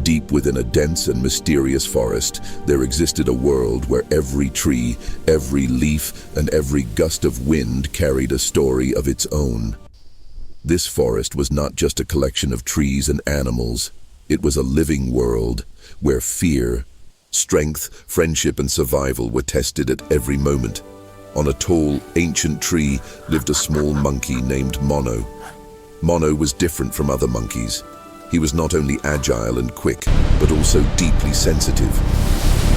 Deep within a dense and mysterious forest, there existed a world where every tree, every leaf, and every gust of wind carried a story of its own. This forest was not just a collection of trees and animals. It was a living world where fear, strength, friendship, and survival were tested at every moment. On a tall, ancient tree lived a small monkey named Mono. Mono was different from other monkeys. He was not only agile and quick, but also deeply sensitive.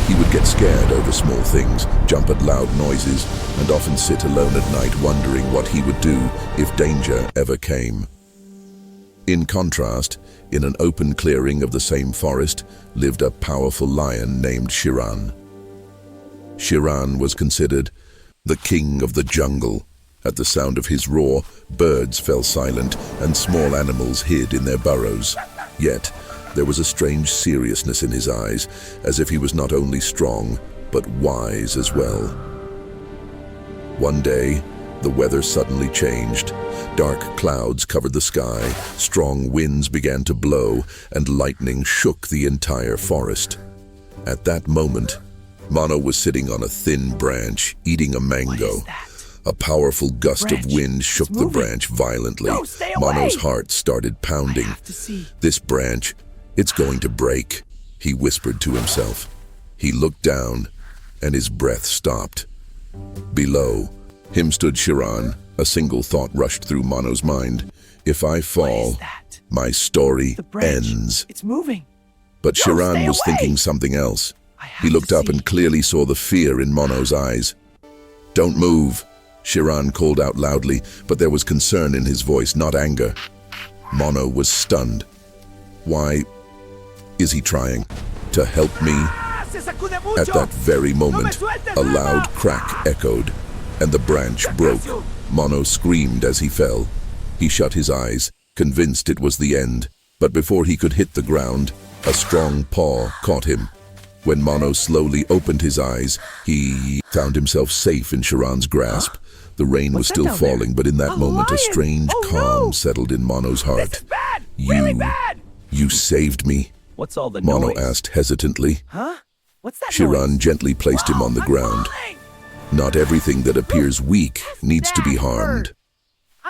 He would get scared over small things, jump at loud noises, and often sit alone at night wondering what he would do if danger ever came. In contrast, in an open clearing of the same forest lived a powerful lion named Shiran. Shiran was considered the king of the jungle. At the sound of his roar, birds fell silent and small animals hid in their burrows. Yet, there was a strange seriousness in his eyes, as if he was not only strong, but wise as well. One day, the weather suddenly changed. Dark clouds covered the sky, strong winds began to blow, and lightning shook the entire forest. At that moment, Mono was sitting on a thin branch, eating a mango. A powerful gust of wind shook the branch violently. Mono's heart started pounding. This branch, it's going to break, he whispered to himself. He looked down, and his breath stopped. Below him stood Shiran. A single thought rushed through Mono's mind. If I fall, my story ends. It's moving. But Shiran was thinking something else. He looked up and clearly saw the fear in Mono's eyes. Don't move, Shiran called out loudly, but there was concern in his voice, not anger. Mono was stunned. Why is he trying to help me? At that very moment, a loud crack echoed, and the branch broke. Mono screamed as he fell. He shut his eyes, convinced it was the end, but before he could hit the ground, a strong paw caught him. When Mono slowly opened his eyes, he found himself safe in Shiran's grasp. The rain was still falling, but in that moment a strange calm settled in Mono's heart. You saved me? What's all the Mono noise? asked hesitantly. Huh? What's that Shiran noise? gently placed him on the ground. Not everything that appears weak needs to be harmed.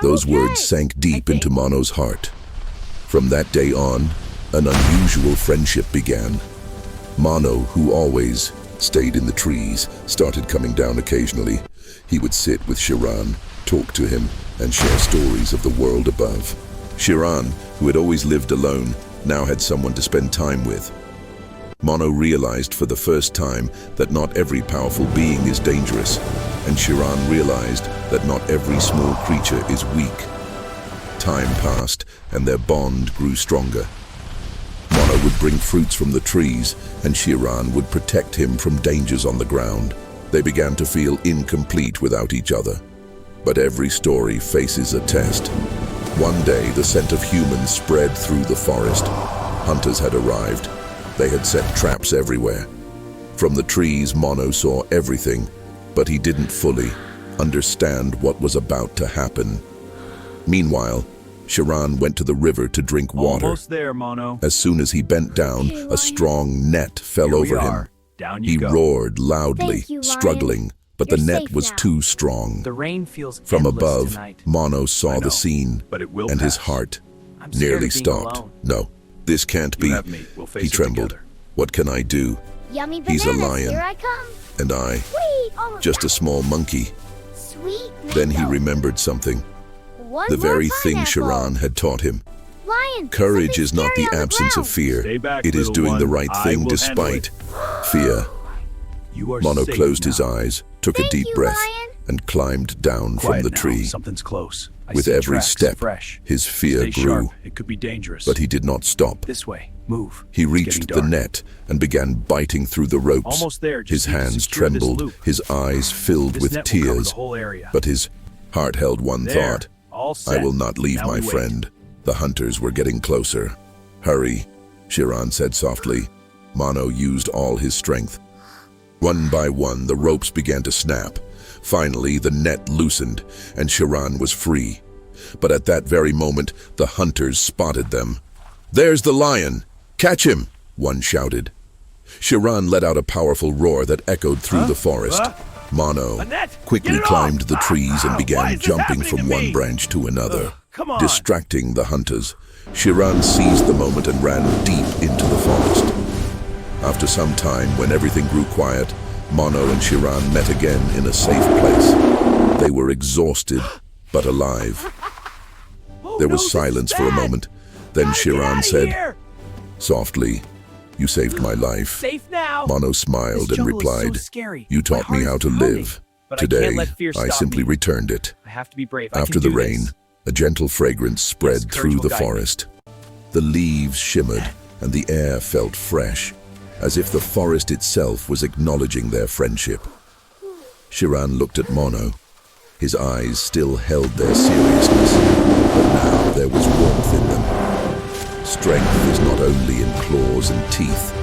Those words sank deep into Mono's heart. From that day on, an unusual friendship began. Mono, who always stayed in the trees, started coming down occasionally. He would sit with Shiran, talk to him, and share stories of the world above. Shiran, who had always lived alone, now had someone to spend time with. Mono realized for the first time that not every powerful being is dangerous, and Shiran realized that not every small creature is weak. Time passed, and their bond grew stronger. Mono would bring fruits from the trees, and Shiran would protect him from dangers on the ground. They began to feel incomplete without each other. But every story faces a test. One day, the scent of humans spread through the forest. Hunters had arrived. They had set traps everywhere. From the trees, Mono saw everything, but he didn't fully understand what was about to happen. Meanwhile, Shiran went to the river to drink water. Almost there, Mono. As soon as he bent down, a strong net fell over him. Down you He go. roared loudly, Thank you, Lion. struggling, but the You're net safe was now. too strong. The rain feels From endless above, tonight. Mono saw I know, the scene, but it will and his pass. heart I'm scared nearly of being stopped. alone. No, this can't You be. have me. We'll face He it trembled. together. What can I do? Yummy He's bananas, a lion. here I come. And I, Sweet, almost just a done. small monkey. Sweet Then he mango. remembered something, One the more very thing pineapple. Shiran had taught him. Lion, Courage something is not the scary on absence of ground. fear. Stay back, It is little doing the one. right I thing will handle despite fear. You are Mono safe closed now. his eyes, took a Thank deep you, breath, Lion. and climbed down Quiet from the now. tree. Something's close. I With see every tracks, step, fresh. his fear Stay grew, sharp. It could be dangerous. but he did not stop. This way. Move. He It's reached getting the dark. net and began biting through the ropes. Almost there. Just His need to hands secure this trembled, loop. his eyes filled This with net will cover tears, the whole area. but his heart held one There. thought. All I set. will not leave Now my we wait. friend. The hunters were getting closer. Hurry, Shiran said softly. Mono used all his strength. One by one, the ropes began to snap. Finally, the net loosened, and Shiran was free. But at that very moment, the hunters spotted them. "There's the lion! Catch him!" one shouted. Shiran let out a powerful roar that echoed through the forest. Mono Annette, quickly get it climbed off! the trees and Why began is this jumping happening from to one me? branch to another, Come on. distracting the hunters. Shiran seized the moment and ran deep into the forest. After some time, when everything grew quiet, Mono and Shiran met again in a safe place. They were exhausted, but alive. Oh, There no, was this is silence for a bad. moment. Then Gotta get Shiran outta said, here. softly, "You saved my life." Safe now. Mono smiled This and jungle is so replied, scary. "You My taught me heart how is to pounding, live. but I Today, can't let fear I stop simply me. returned it." I have to be brave. I After can the do rain, this. a gentle fragrance spread Yes, courage through will the guide me. forest. The leaves shimmered, and the air felt fresh, as if the forest itself was acknowledging their friendship. Shiran looked at Mono. His eyes still held their seriousness, but now there was warmth in them. Strength is not only in claws and teeth.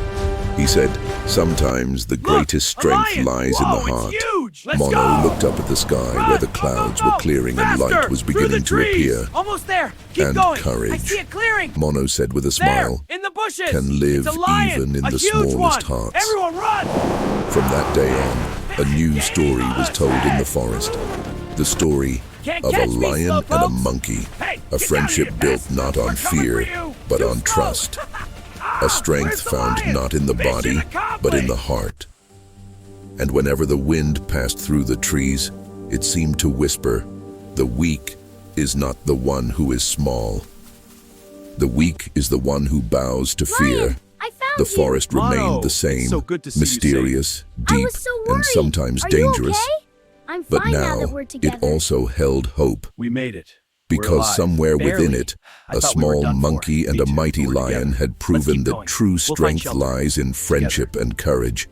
He said, sometimes the greatest a strength lion! lies Whoa, in the it's heart. huge! Let's Mono go! looked up at the sky Run! where the Go, clouds go, go! were clearing and Faster! light was Through beginning the to trees! appear. Almost there! Keep And going! I courage. see a clearing! Mono said with a There! smile, In the bushes! can live It's a lion! even in a the huge smallest one! hearts. Everyone run! From that day on, a new story was told in the forest. The story Can't of a catch me, lion and a slowpokes. monkey. Hey, A get friendship down here, built fast. not on We're coming fear, for you. but Too on slow. trust. A strength Where's the found lion? not in the Mission body, but in the accomplished. heart. And whenever the wind passed through the trees, it seemed to whisper, the weak is not the one who is small. The weak is the one who bows to fear. Lion, I found The forest Mono, remained the it's same, so good to see you safe. mysterious, you. I deep, was so worried. and sometimes Are dangerous. You okay? I'm But fine now, that we're together. it also held hope, We made it. We're because alive. somewhere within Barely. it, I a thought we were small done for. monkey and Me a too, mighty but we're lion together. had Let's proven keep that going. true We'll find strength shelter. lies in friendship and courage.